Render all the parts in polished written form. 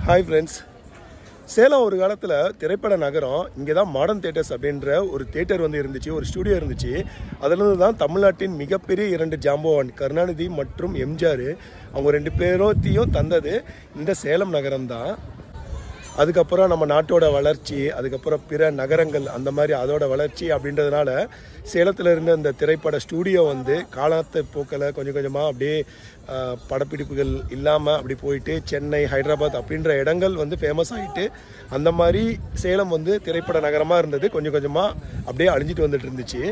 Hi friends, Salem ஒரு காலத்தில் திரைப்பட நகரம். இங்கே தான் மாடர்ன் தியேட்டர்ஸ் அப்படின்ற ஒரு தியேட்டர் வந்து இருந்துச்சு, ஒரு ஸ்டூடியோ இருந்துச்சு. அதிலிருந்து தான் தமிழ்நாட்டின் மிகப்பெரிய 2 ஜாம்பவான் கருணாநிதி மற்றும் எம்ஜிஆர் அவங்க 2 பேரோத்தையும் தந்தது இந்த சேலம் நகரம் தான். அதுக்கப்புறம் நம்ம நாட்டோட வளர்ச்சி, அதுக்கப்புறம் பிற நகரங்கள் அந்த மாதிரி அதோட வளர்ச்சி அப்படின்றதுனால சேலத்தில் இருந்த இந்த திரைப்பட ஸ்டூடியோ வந்து காலத்தை போக்கில் கொஞ்சம் கொஞ்சமாக அப்படியே படப்பிடிப்புகள் இல்லாமல் அப்படி போயிட்டு சென்னை, ஹைதராபாத் அப்படின்ற இடங்கள் வந்து ஃபேமஸ் ஆகிட்டு அந்த மாதிரி சேலம் வந்து திரைப்பட நகரமாக இருந்தது. கொஞ்சம் கொஞ்சமாக அப்படியே அழிஞ்சிட்டு வந்துட்டு இருந்துச்சு.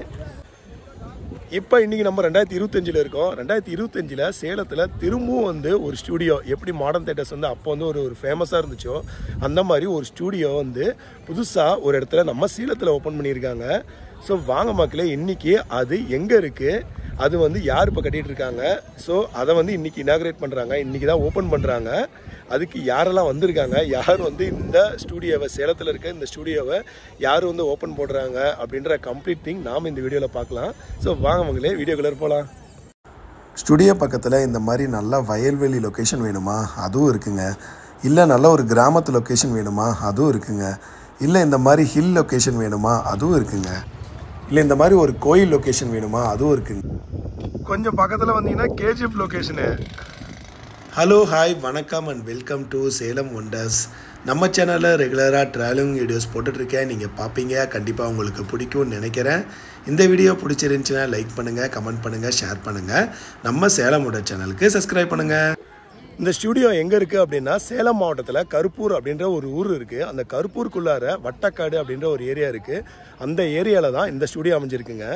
இப்போ இன்றைக்கி நம்ம 2025 இருக்கோம். 2025 சேலத்தில் திரும்பவும் வந்து ஒரு ஸ்டூடியோ, எப்படி மாடர்ன் தியேட்டர்ஸ் வந்து அப்போ வந்து ஒரு ஃபேமஸாக இருந்துச்சோ அந்த மாதிரி ஒரு ஸ்டூடியோ வந்து புதுசாக ஒரு இடத்துல நம்ம சேலத்தில் ஓப்பன் பண்ணியிருக்காங்க. ஸோ வாங்க மக்களே, இன்றைக்கி அது எங்கே இருக்குது, அது வந்து யார் இப்போ கட்டிகிட்டு இருக்காங்க, ஸோ அதை வந்து இன்றைக்கி இனாக்ரேட் பண்ணுறாங்க, இன்றைக்கி தான் ஓப்பன் பண்ணுறாங்க. அதுக்கு யாரெல்லாம் வந்திருக்காங்க, யார் வந்து இந்த ஸ்டூடியோவை, சேலத்தில் இருக்க இந்த ஸ்டூடியோவை யார் வந்து ஓப்பன் போடுறாங்க அப்படின்ற கம்ப்ளீட் திங் நாம் இந்த வீடியோவில் பார்க்கலாம். ஸோ வாங்க மக்களே, வீடியோக்குள்ளே போகலாம். ஸ்டுடியோ பக்கத்தில் இந்த மாதிரி நல்ல வயல்வெளி லொக்கேஷன் வேணுமா, அதுவும் இருக்குங்க. இல்லை நல்ல ஒரு கிராமத்து லொக்கேஷன் வேணுமா, அதுவும் இருக்குங்க. இல்லை இந்த மாதிரி ஹில் லொக்கேஷன் வேணுமா, அதுவும் இருக்குங்க. இல்லை இந்த மாதிரி ஒரு கோயில் லொக்கேஷன் வேணுமா, அதுவும் இருக்குங்க. கொஞ்சம் பக்கத்தில் வந்தீங்கன்னா கேஜிஎஃப் லொக்கேஷனு. ஹலோ, ஹாய், வணக்கம் and welcome to Salem wonders. நம்ம சேனலில் ரெகுலராக ட்ராவலிங் வீடியோஸ் போட்டுட்ருக்கேன், நீங்கள் பார்ப்பீங்க. கண்டிப்பாக உங்களுக்கு பிடிக்கும்னு நினைக்கிறேன். இந்த வீடியோ பிடிச்சிருந்துச்சுன்னா லைக் பண்ணுங்கள், கமெண்ட் பண்ணுங்கள், ஷேர் பண்ணுங்கள். நம்ம சேலம் ஒண்டர் சேனலுக்கு சப்ஸ்கிரைப் பண்ணுங்கள். இந்த ஸ்டூடியோ எங்கே இருக்குது அப்படின்னா சேலம் மாவட்டத்தில் கருப்பூர் அப்படின்ற ஒரு ஊர் இருக்குது. அந்த கருப்பூருக்குள்ளார வட்டக்காடு அப்படின்ற ஒரு ஏரியா இருக்குது. அந்த ஏரியாவில் தான் இந்த ஸ்டூடியோ அமைஞ்சிருக்குங்க.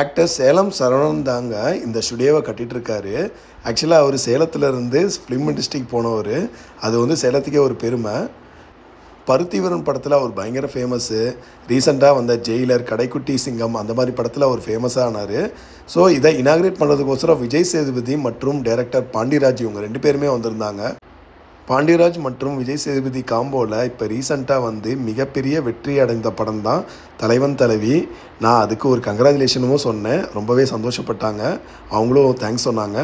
ஆக்டர் சேலம் சரவணன் தாங்க இந்த ஸ்டுடியோவை கட்டிகிட்ருக்காரு. ஆக்சுவலாக அவர் சேலத்திலேருந்து ஃபிலிம் இண்டஸ்ட்ரிக்கு போனவர். அது வந்து சேலத்துக்கே ஒரு பெருமை. பருத்திவரன் படத்தில் அவர் பயங்கர ஃபேமஸ்ஸு. ரீசெண்டாக வந்த ஜெயிலர், கடைக்குட்டி சிங்கம் அந்த மாதிரி படத்தில் அவர் ஃபேமஸாக ஆனார். ஸோ இதை இனாக்ரேட் பண்ணுறதுக்கோசரம் விஜய் சேதுபதி மற்றும் டைரக்டர் பாண்டிராஜ் இவங்க 2 பேருமே வந்திருந்தாங்க. பாண்டியராஜ் மற்றும் விஜய் சேதுபதி காம்போவில் இப்போ ரீசெண்டாக வந்து மிகப்பெரிய வெற்றி அடைந்த படம் தான் தலைவன் தலைவி. நான் அதுக்கு ஒரு கங்க்ராச்சுலேஷனும் சொன்னேன். ரொம்பவே சந்தோஷப்பட்டாங்க, அவங்களும் தேங்க்ஸ் சொன்னாங்க.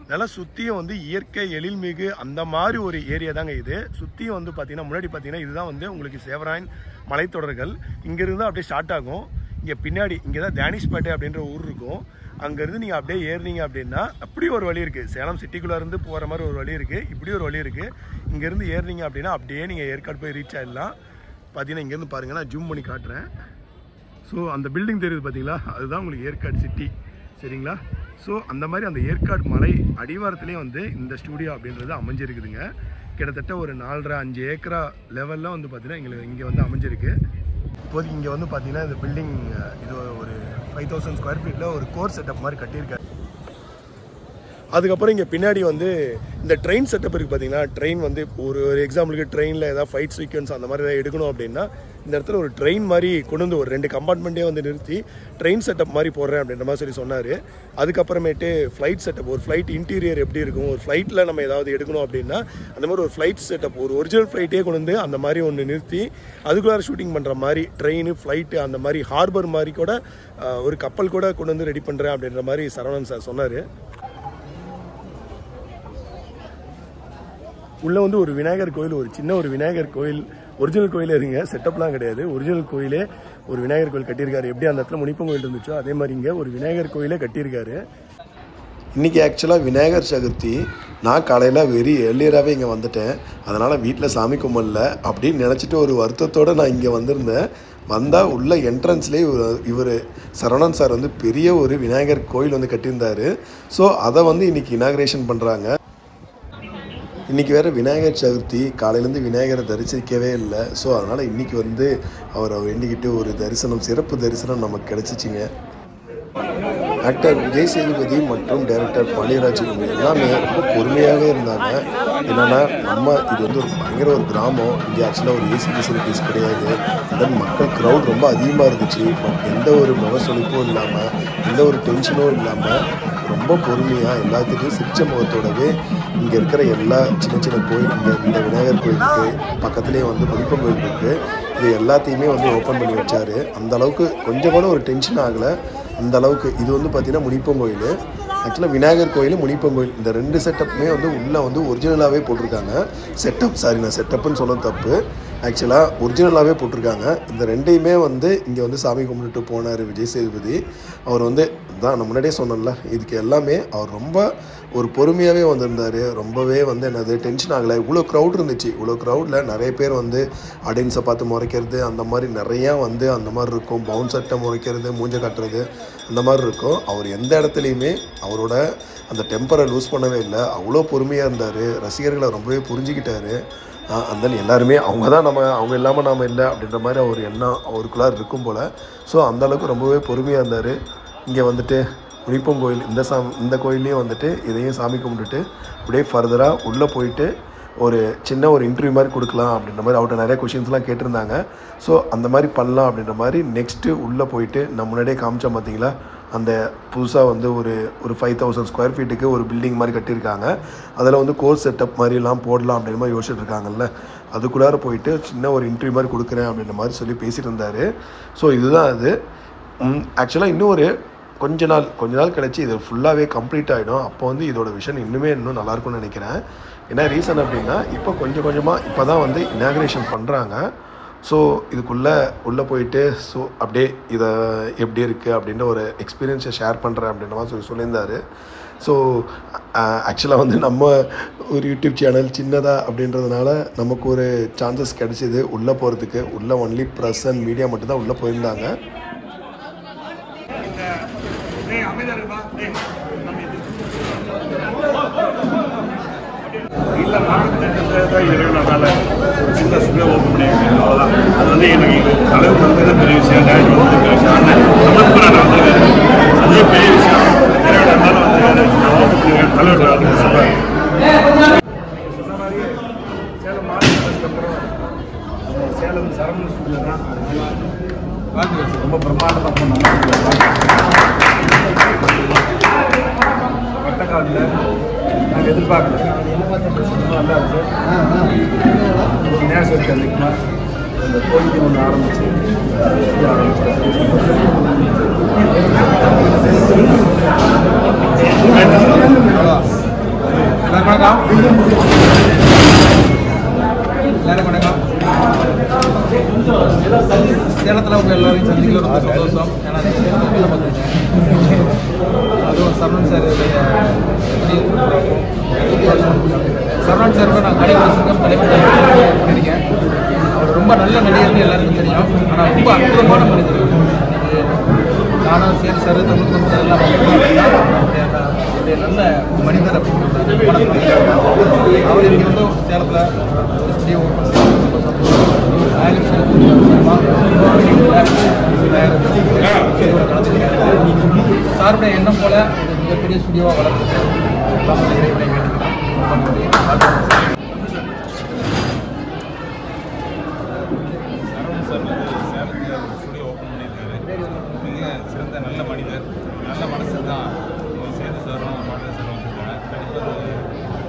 நல்லா சுற்றியும் வந்து இயற்கை எழில்மிகு அந்த மாதிரி ஒரு ஏரியா தாங்க இது. சுற்றியும் வந்து பார்த்தீங்கன்னா முன்னாடி பார்த்தீங்கன்னா இதுதான் வந்து உங்களுக்கு சேவராயன் மலைத்தொடர்கள். இங்கேருந்து அப்படியே ஸ்டார்ட் ஆகும். இங்கே பின்னாடி இங்கே தான் தானிஷ்பேட்டை அப்படின்ற ஊர் இருக்கும். அங்கேருந்து நீங்கள் அப்படியே ஏறினீங்க அப்படின்னா அப்படி ஒரு வழி இருக்குது. சேலம் சிட்டிக்குள்ளேருந்து போகிற மாதிரி ஒரு வழி இருக்குது, இப்படி ஒரு வழி இருக்குது. இங்கேருந்து ஏறினீங்க அப்படின்னா அப்படியே நீங்கள் ஏற்காடு போய் ரீச் ஆகிடலாம். பார்த்தீங்கன்னா இங்கேருந்து பாருங்கள், நான் ஜூம் பண்ணி காட்டுறேன். ஸோ அந்த பில்டிங் தெரியுது பார்த்தீங்களா, அதுதான் உங்களுக்கு ஏற்காடு சிட்டி, சரிங்களா? ஸோ அந்த மாதிரி அந்த ஏற்காடு மலை அடிவாரத்துலேயே வந்து இந்த ஸ்டூடியோ அப்படின்றது அமைஞ்சிருக்குதுங்க. கிட்டத்தட்ட ஒரு 4.5 ஏக்கரா லெவலில் வந்து பார்த்தீங்கன்னா எங்களுக்கு இங்கே வந்து அமைஞ்சிருக்கு. இப்போதைக்கு இங்கே வந்து பார்த்தீங்கன்னா இந்த பில்டிங் இது ஒரு 5000 ஸ்கொயர் ஃபீட்டில் ஒரு கோர் செட்டப் மாதிரி கட்டியிருக்காரு. அதுக்கப்புறம் இங்கே பின்னாடி வந்து இந்த ட்ரெயின் செட்டப் இருக்குது பார்த்தீங்கன்னா. ட்ரெயின் வந்து ஒரு எக்ஸாம்பிளுக்கு ட்ரெயினில் ஏதாவது ஃபைட் சீக்வன்ஸ் அந்த மாதிரி ஏதாவது எடுக்கணும் அப்படின்னா இந்த இடத்துல ஒரு ட்ரெயின் மாதிரி கொண்டு வந்து ஒரு 2 கம்பார்ட்மெண்ட்டே வந்து நிறுத்தி ட்ரெயின் செட்டப் மாதிரி போடுறேன் அப்படின்ற மாதிரி சொன்னார். அதுக்கப்புறமேட்டு ஃப்ளைட் செட்டப், ஒரு ஃப்ளைட் இன்டீரியர் எப்படி இருக்கும், ஒரு ஃப்ளைட்டில் நம்ம ஏதாவது எடுக்கணும் அப்படின்னா அந்த மாதிரி ஒரு ஃப்ளைட் செட்டப், ஒரு ஒரிஜினல் ஃப்ளைட்டே கொண்டு வந்து அந்த மாதிரி ஒன்று நிறுத்தி அதுக்குள்ளார ஷூட்டிங் பண்ணுற மாதிரி ட்ரெயின், ஃப்ளைட்டு அந்த மாதிரி ஹார்பர் மாதிரி கூட ஒரு கப்பல் கூட கொண்டு வந்து ரெடி பண்ணுறேன் அப்படின்ற மாதிரி சரவணன் சார் சொன்னார். உள்ளே வந்து ஒரு விநாயகர் கோயில், ஒரு சின்ன ஒரு விநாயகர் கோயில், ஒரிஜினல் கோயிலே இருங்க, செட்டப்லாம் கிடையாது, ஒரிஜினல் கோயிலே ஒரு விநாயகர் கோயில் கட்டியிருக்காரு. எப்படி அந்த இடத்துல முனிப்பன் கோயில் இருந்துச்சோ அதே மாதிரி இங்கே ஒரு விநாயகர் கோயிலே கட்டியிருக்காரு. இன்றைக்கி ஆக்சுவலாக விநாயகர் சதுர்த்தி. நான் காலையில் வெரி ஏர்லியராகவே இங்கே வந்துட்டேன். அதனால் வீட்டில் சாமி கும்பிடல அப்படின்னு நினச்சிட்டு ஒரு வருத்தத்தோடு நான் இங்கே வந்திருந்தேன். வந்தால் உள்ள என்ட்ரன்ஸ்லேயே இவர் சரவணன் சார் வந்து பெரிய ஒரு விநாயகர் கோயில் வந்து கட்டியிருந்தார். ஸோ அதை வந்து இன்றைக்கி இனாக்ரேஷன் பண்ணுறாங்க. இன்றைக்கி வேறு விநாயகர் சதுர்த்தி, காலையிலேருந்து விநாயகரை தரிசிக்கவே இல்லை. ஸோ அதனால் இன்றைக்கி வந்து அவரை வேண்டிக்கிட்டு ஒரு தரிசனம், சிறப்பு தரிசனம் நமக்கு கிடச்சிச்சிங்க. ஆக்டர் விஜய் சேதுபதி மற்றும் டைரக்டர் பாண்டியராஜ் இவங்க எல்லாமே ரொம்ப பொறுமையாகவே இருந்தாங்க. என்னென்னா இது வந்து ஒரு பயங்கர ஒரு கிராமம். இங்கே ஆக்சுவலாக ஒரு ஏசி ஃபெசிலிட்டிஸ் கிடையாது. தென் மக்கள் க்ரௌட் ரொம்ப அதிகமாக இருந்துச்சு. பட் எந்த ஒரு முகசொலிப்பும் இல்லாமல், எந்த ஒரு டென்ஷனும் இல்லாமல் ரொம்ப பொறுமையாக எல்லாத்துக்கும் சிரிச்ச முகத்தோடவே இங்கே இருக்கிற எல்லா சின்ன சின்ன கோயில் இந்த விநாயகர் கோயிலுக்கு பக்கத்துலேயே வந்து புலிப்பன் கோயில் இருக்குது, இது எல்லாத்தையுமே வந்து ஓப்பன் பண்ணி வச்சார். அந்தளவுக்கு கொஞ்சம் கூட ஒரு டென்ஷன் ஆகலை. அந்தளவுக்கு இது வந்து பார்த்திங்கன்னா முனிப்பன் கோயில், ஆக்சுவலாக விநாயகர் கோயில் முனிப்பன் கோயில் இந்த 2 செட்டப்புமே வந்து உள்ளே வந்து ஒரிஜினலாகவே போட்டிருக்காங்க. நான் செட்டப்புன்னு சொல்ல தப்பு, ஆக்சுவலாக ஒரிஜினலாகவே போட்டிருக்காங்க. இந்த 2யுமே வந்து இங்கே வந்து சாமி கும்பிட்டுட்டு போனார் விஜய் சேதுபதி. அவர் வந்து தான் நான் முன்னாடியே சொன்னேன்ல, இதுக்கு எல்லாமே அவர் ரொம்ப ஒரு பொறுமையாகவே வந்திருந்தார். ரொம்பவே வந்து என்னது டென்ஷன் ஆகலை. இவ்வளோ க்ரௌட் இருந்துச்சு. இவ்வளோ க்ரௌடில் நிறைய பேர் வந்து ஆடியன்ஸை பார்த்து முறைக்கிறது அந்த மாதிரி நிறையா வந்து அந்த மாதிரி இருக்கும். பவுன் சட்டை முறைக்கிறது, மூஞ்சை கட்டுறது அந்த மாதிரி இருக்கும். அவர் எந்த இடத்துலையுமே அவரோட அந்த டெம்பரை லூஸ் பண்ணவே இல்லை. அவ்வளோ பொறுமையாக இருந்தார். ரசிகர்களை ரொம்பவே புரிஞ்சுக்கிட்டார். அந்த எல்லாருமே அவங்க இல்லாமல் நாம் இல்லை அப்படின்ற மாதிரி அவர் எண்ணம் அவருக்குள்ளார் இருக்கும் போல். ஸோ அந்தளவுக்கு ரொம்பவே பொறுமையாக இருந்தார். இங்கே வந்துட்டு முனிப்பன் கோயில் இந்த கோயிலையும் வந்துட்டு இதையும் சாமி கும்பிட்டுட்டு அப்படியே ஃபர்தராக உள்ளே போயிட்டு ஒரு சின்ன ஒரு இன்டர்வியூ மாதிரி கொடுக்கலாம் அப்படின்ற மாதிரி அவர்கிட்ட நிறைய கொஷின்ஸ்லாம் கேட்டிருந்தாங்க. ஸோ அந்த மாதிரி பண்ணலாம் அப்படின்ற மாதிரி நெக்ஸ்ட்டு உள்ளே போயிட்டு நான் முன்னாடியே காமிச்சேன் பார்த்தீங்களா, அந்த புதுசாக வந்து ஒரு 5000 ஸ்கொயர் ஃபீட்டுக்கு ஒரு பில்டிங் மாதிரி கட்டியிருக்காங்க. அதில் வந்து கோர்ஸ் செட்டப் மாதிரிலாம் போடலாம் அப்படின்ற மாதிரி யோசிச்சுட்டு இருக்காங்கல்ல, அதுக்குள்ளார போயிட்டு சின்ன ஒரு இன்டர்வியூ மாதிரி கொடுக்குறேன் அப்படின்ற மாதிரி சொல்லி பேசிகிட்டு இருந்தார். ஸோ இதுதான் அது. ஆக்சுவலாக இன்னும் ஒரு கொஞ்ச நாள் கழிச்சு இது ஃபுல்லாகவே கம்ப்ளீட் ஆகிடும். அப்போ வந்து இதோட விஷன் இன்னும் நல்லாயிருக்கும்னு நினைக்கிறேன். என்ன ரீசன் அப்படின்னா, இப்போ கொஞ்சமாக இப்போ தான் வந்து இனாக்ரேஷன் பண்ணுறாங்க. ஸோ உள்ளே போயிட்டு ஸோ அப்படியே இதை எப்படி இருக்குது அப்படின்ற ஒரு எக்ஸ்பீரியன்ஸை ஷேர் பண்ணுறேன் அப்படின்ற மாதிரி சொல்லியிருந்தார். ஸோ ஆக்சுவலாக வந்து நம்ம ஒரு யூடியூப் சேனல் சின்னதாக அப்படின்றதுனால நமக்கு ஒரு சான்சஸ் கிடச்சிது உள்ளே போகிறதுக்கு. உள்ளே ஒன்லி ப்ரெஸ் அண்ட் மீடியா மட்டும்தான் உள்ளே போயிருந்தாங்க. இல்லை நாங்கள் சின்ன சுவே ஓப்பன் பண்ணியிருக்கேன், அவ்வளோதான். அது வந்து எனக்கு தலைவர் வந்து பெரிய விஷயம், டேரக்டர் வந்து பெரிய விஷயம், சமர்ப்பணம் வந்துருக்காரு, அதே பெரிய விஷயம். இருந்தாலும் வந்து நான் ஓப்பன் பண்ணியிருக்கேன், தலைவர் அப்படின்னு சொல்லுவார். சொன்ன மாதிரி சேலம் மாநிலத்துக்கப்புறம் சேலம் சரவண ஸ்கூலில் தான் ரொம்ப பிரம்மாண்டமாக பண்ணோம். வட்டக்காலில் நாங்கள் எதிர்பார்க்கல, நல்லா இருந்துச்சு. நேசம் இருக்கு அதிகமாக. அந்த கோயிலுக்கு ஒன்று ஆரம்பிச்சு எல்லாரும் வணக்கம். சேலத்தில் உங்கள் எல்லோரையும் சந்திக்கல ரொம்ப சந்தோஷம். ஏன்னா சேலத்தில் பார்த்துருக்கேன், அதுவும் சரவணன் சார் சரவணன் சார் நான் கலைவாசகம் தலைவர் பண்ணியிருக்கேன். அவர் ரொம்ப நல்ல நடிகர்னு எல்லாருக்கும் தெரியும். ஆனால் ரொம்ப அற்புதமான மனிதர். நானும் சரி சார் தமிழ் சார் எல்லாம் என்னுடைய நல்ல மனிதர் அப்படின்னு அவர் இங்கே வந்து சேலத்தில் ஒரு ஸ்டே ஓப்பன் சாருடைய எண்ணம் போல மிகப்பெரிய ஸ்டுடியோவாக வளர்ந்து இறைவனை சரவணன் சார் வந்து சேலத்தில் ஒரு ஸ்டுடியோ ஓப்பன் பண்ணியிருக்காரு. மிக சிறந்த நல்ல மனிதர், நல்ல மனசு தான். சேது சாரும் மாடல் சாரும் வந்திருக்காங்க. கண்டிப்பாக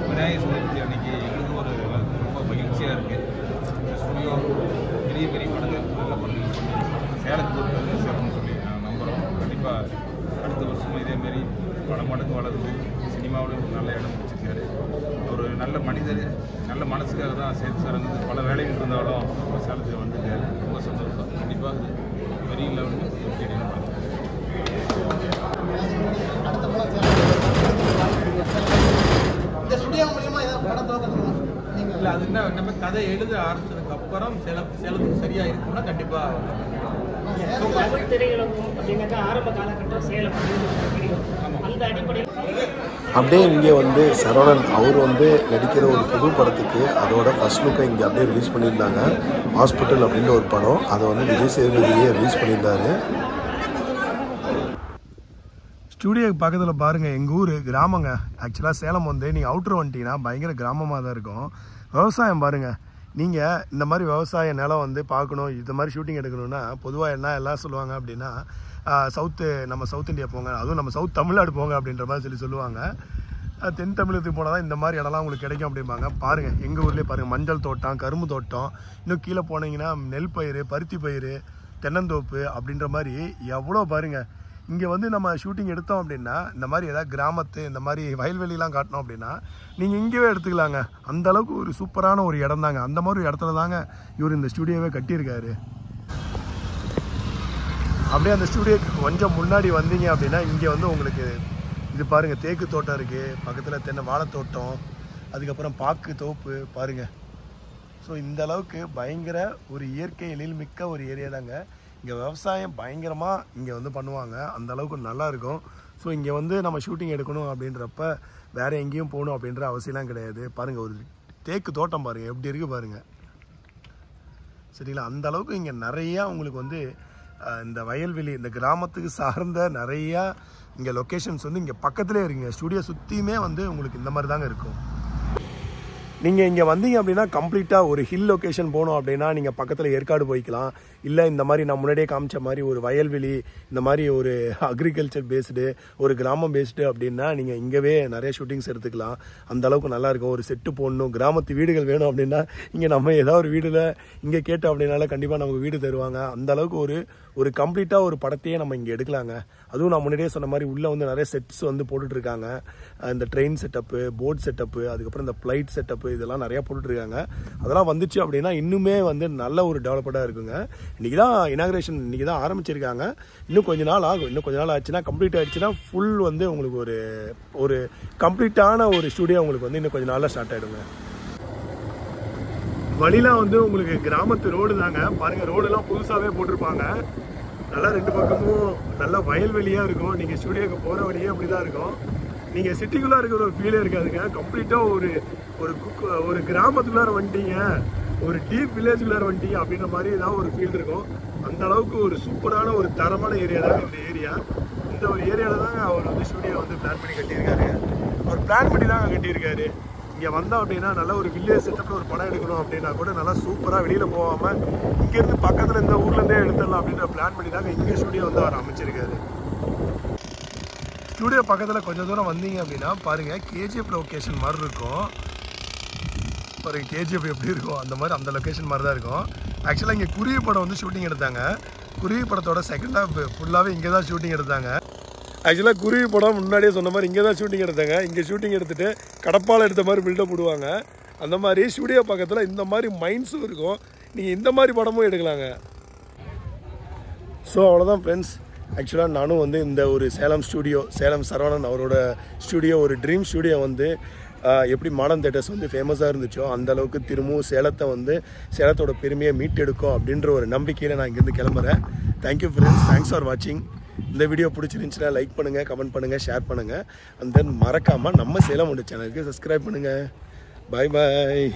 விநாயகர் சதுர்த்தி அன்னைக்கு எங்களுக்கு ஒரு ரொம்ப மகிழ்ச்சியாக இருக்குது. ஸ்டுடியோ பெரிய படங்கள் நல்ல படங்கள் சேலத்துக்கு வந்து சேரணும்னு சொல்லி நான் நம்புகிறோம். கண்டிப்பாக அடுத்த வருஷமும் இதேமாரி பல மடங்கு வளர்ந்து சினிமாவில் ஒரு நல்ல இடம் பிடிச்சிருக்காரு. ஒரு நல்ல மனிதர், நல்ல மனசுக்காக தான் சேது சார் வந்து பல வேலைகள் இருந்தாலும் நம்ம சேலத்தில் வந்துருக்காரு. ரொம்ப சந்தோஷம். கண்டிப்பாக இது பெரிய லெவலுக்கு கேட்டு இல்லை அது என்ன நம்ம கதை எழுத ஆரம்பிச்சதுக்கு அப்புறம் சேலத்துக்கு சரியா இருக்கும்னா கண்டிப்பா அப்படியே இங்கே வந்து சரவணன் அவர் வந்து நடிக்கிற ஒரு புது படத்துக்கு அதோட ஃபர்ஸ்ட் லுக்கை இங்கே அப்படியே ரிலீஸ் பண்ணியிருந்தாங்க. ஹாஸ்பிட்டல் அப்படின்ற ஒரு படம், அதை வந்து விஜய் சேதுபதியே ரிலீஸ் பண்ணியிருந்தாரு. ஸ்டூடியோக்கு பக்கத்தில் பாருங்கள், எங்கள் ஊர் கிராமங்க. ஆக்சுவலாக சேலம் வந்து நீங்கள் அவுட்ரு வந்துட்டீங்கன்னா பயங்கர கிராமமாக தான் இருக்கும். விவசாயம் பாருங்கள், நீங்கள் இந்த மாதிரி விவசாய நிலம் வந்து பார்க்கணும், இந்த மாதிரி ஷூட்டிங் எடுக்கணும்னா பொதுவாக என்ன எல்லாம் சொல்லுவாங்க அப்படின்னா, நம்ம சவுத் இந்தியா போங்க, அதுவும் நம்ம சவுத் தமிழ்நாடு போங்க அப்படின்ற மாதிரி சொல்லுவாங்க. தென் தமிழகத்துக்கு போனால் தான் இந்த மாதிரி இடம்லாம் உங்களுக்கு கிடைக்கும் அப்படிம்பாங்க. பாருங்கள், எங்கள் ஊர்லேயே பாருங்கள், மஞ்சள் தோட்டம், கரும்பு தோட்டம், இன்னும் கீழே போனீங்கன்னா நெல் பயிர், பருத்தி பயிர், தென்னந்தோப்பு அப்படின்ற மாதிரி எவ்வளோ பாருங்கள். இங்கே வந்து நம்ம ஷூட்டிங் எடுத்தோம் அப்படின்னா இந்த மாதிரி ஏதாவது கிராமத்து இந்த மாதிரி வயல்வெளிலாம் காட்டினோம் அப்படின்னா நீங்கள் இங்கேயே எடுத்துக்கலாங்க. அந்தளவுக்கு ஒரு சூப்பரான ஒரு இடம் தாங்க. அந்த மாதிரி ஒரு இடத்துல தாங்க இவர் இந்த ஸ்டூடியோவே கட்டியிருக்காரு. அப்படியே அந்த ஸ்டூடியோக்கு கொஞ்சம் முன்னாடி வந்தீங்க அப்படின்னா இங்கே வந்து உங்களுக்கு இது பாருங்கள், தேக்கு தோட்டம் இருக்குது, பக்கத்தில் தென்னை வாழைத்தோட்டம், அதுக்கப்புறம் பாக்கு தோப்பு பாருங்கள். ஸோ இந்த அளவுக்கு பயங்கர ஒரு இயற்கை எழில்மிக்க ஒரு ஏரியா தாங்க. இங்கே விவசாயம் பயங்கரமாக இங்கே வந்து பண்ணுவாங்க, அந்த அளவுக்கு நல்லாயிருக்கும். ஸோ இங்கே வந்து நம்ம ஷூட்டிங் எடுக்கணும் அப்படின்றப்ப வேறு எங்கேயும் போகணும் அப்படின்ற அவசியம்லாம் கிடையாது. பாருங்கள், ஒரு தேக்கு தோட்டம் பாருங்கள் எப்படி இருக்குது பாருங்கள். சரிங்களா, அந்த அளவுக்கு இங்கே நிறையா உங்களுக்கு வந்து இந்த வயல்வெளி, இந்த கிராமத்துக்கு சார்ந்த நிறையா இங்கே லொக்கேஷன்ஸ் வந்து இங்கே பக்கத்துலேயே இருக்குங்க. ஸ்டூடியோ சுற்றியுமே வந்து உங்களுக்கு இந்த மாதிரி தாங்க இருக்கும். நீங்கள் இங்கே வந்தீங்க அப்படின்னா கம்ப்ளீட்டாக ஒரு ஹில் லொக்கேஷன் போகணும் அப்படின்னா நீங்கள் பக்கத்தில் ஏற்காடு போய்க்கலாம். இல்லை இந்த மாதிரி நான் முன்னாடியே காமிச்ச மாதிரி ஒரு வயல்வெளி, இந்த மாதிரி ஒரு அக்ரிகல்ச்சர் பேஸ்டு, ஒரு கிராமம் பேஸ்டு அப்படின்னா நீங்கள் இங்கேவே நிறைய ஷூட்டிங்ஸ் எடுத்துக்கலாம். அந்தளவுக்கு நல்லாயிருக்கும். ஒரு செட்டு போடணும், கிராமத்து வீடுகள் வேணும் அப்படின்னா இங்கே நம்ம ஏதாவது ஒரு வீடில் இங்கே கேட்டோம் அப்படின்னால கண்டிப்பாக நமக்கு வீடு தருவாங்க. அந்தளவுக்கு ஒரு கம்ப்ளீட்டாக ஒரு படத்தையே நம்ம இங்கே எடுக்கலாங்க. அதுவும் நான் முன்னாடியே சொன்ன மாதிரி உள்ளே வந்து நிறைய செட்ஸ் வந்து போட்டுட்ருக்காங்க. இந்த ட்ரெயின் செட்டப்பு, போட் செட்டப்பு, அதுக்கப்புறம் இந்த ஃப்ளைட் செட்டப்பு, இதெல்லாம் நிறையா போட்டுட்ருக்காங்க. அதெல்லாம் வந்துச்சு அப்படின்னா இன்னுமே வந்து நல்ல ஒரு டெவலப்டாக இருக்குங்க. இன்றைக்கி தான் இனாக்ரேஷன், இன்றைக்கி தான் ஆரம்பிச்சிருக்காங்க. இன்னும் கொஞ்ச நாள் ஆகும். இன்னும் கொஞ்ச நாள் ஆச்சுன்னா கம்ப்ளீட் ஆகிடுச்சுன்னா ஃபுல் வந்து உங்களுக்கு ஒரு கம்ப்ளீட்டான ஒரு ஸ்டூடியோ உங்களுக்கு வந்து இன்னும் கொஞ்சம் நாளில் ஸ்டார்ட் ஆகிடுங்க. வழிலாம் வந்து உங்களுக்கு கிராமத்து ரோடு தாங்க. பாருங்கள், ரோடெல்லாம் புதுசாகவே போட்டிருப்பாங்க. நல்லா ரெண்டு பக்கமும் நல்லா வயல்வெளியாக இருக்கும். நீங்கள் ஸ்டூடியோக்கு போகிற வழியே அப்படி தான் இருக்கும். நீங்கள் சிட்டிக்குள்ளே இருக்கிற ஒரு ஃபீலே இருக்காதுங்க. கம்ப்ளீட்டாக ஒரு கிராமத்துக்குள்ளார வந்துட்டீங்க, ஒரு டீப் வில்லேஜுக்குள்ளார வந்துட்டீங்க அப்படின்ற மாதிரி ஏதாவது ஒரு ஃபீல் இருக்கும். அந்த அளவுக்கு ஒரு சூப்பரான ஒரு தரமான ஏரியா தான் இந்த ஏரியா. இந்த ஒரு ஏரியாவில் தாங்க அவர் வந்து ஸ்டூடியோ வந்து பிளான் பண்ணி கட்டியிருக்காரு. அவர் பிளான் பண்ணி தாங்க கட்டியிருக்காரு. இங்கே வந்தோம் அப்படின்னா நல்ல ஒரு வில்லேஜ் செட்டப்பில் ஒரு படம் எடுக்கணும் அப்படின்னா கூட நல்லா சூப்பராக வெளியில் போகாமல் இங்கேருந்து பக்கத்தில் இந்த ஊர்லேருந்தே எடுத்துடலாம் அப்படின்ற பிளான் பண்ணி தாங்க இங்கே ஸ்டூடியோ வந்து அவர் அமைச்சிருக்காரு. ஸ்டூடியோ பக்கத்தில் கொஞ்சம் தூரம் வந்தீங்க அப்படின்னா பாருங்கள், கேஜிஎஃப் லொக்கேஷன் மாதிரி இருக்கும். பாருங்கள் கேஜிஎஃப் எப்படி இருக்கும் அந்த மாதிரி, அந்த லொக்கேஷன் மாதிரி தான் இருக்கும். ஆக்சுவலாக இங்கே குருவி படம் வந்து ஷூட்டிங் எடுத்தாங்க. குருவி படத்தோட செகண்ட் ஹாஃப் ஃபுல்லாகவே இங்கே தான் ஷூட்டிங் எடுத்தாங்க. ஆக்சுவலாக குருவி படம் முன்னாடியே சொன்ன மாதிரி இங்கே தான் ஷூட்டிங் எடுத்தாங்க. இங்கே ஷூட்டிங் எடுத்துகிட்டு கடப்பால் எடுத்த மாதிரி பில்டப் போடுவாங்க. அந்த மாதிரி ஸ்டூடியோ பக்கத்தில் இந்த மாதிரி மைண்ட்ஸும் இருக்கும். நீங்கள் இந்த மாதிரி படமும் எடுக்கலாங்க. ஸோ அவ்வளோதான் ஃப்ரெண்ட்ஸ். ஆக்சுவலாக நானும் வந்து இந்த ஒரு சேலம் ஸ்டூடியோ, சேலம் சரவணன் அவரோட ஸ்டூடியோ, ஒரு ட்ரீம் ஸ்டூடியோ வந்து எப்படி மாடர்ன் தேட்டர்ஸ் வந்து ஃபேமஸாக இருந்துச்சோ அந்தளவுக்கு திரும்பவும் சேலத்தோட பெருமையை மீட்டெடுக்கும் அப்படின்ற ஒரு நம்பிக்கையில் நான் இங்கேருந்து கிளம்புறேன். தேங்க்யூ ஃப்ரெண்ட்ஸ், தேங்க்ஸ் ஃபார் வாட்சிங். இந்த வீடியோ பிடிச்சிருந்துச்சுன்னா லைக் பண்ணுங்கள், கமெண்ட் பண்ணுங்கள், ஷேர் பண்ணுங்கள். அண்ட் தென் மறக்காமல் நம்ம சேலம் ஒன்று சேனலுக்கு சப்ஸ்கிரைப் பண்ணுங்கள். பாய் பாய்.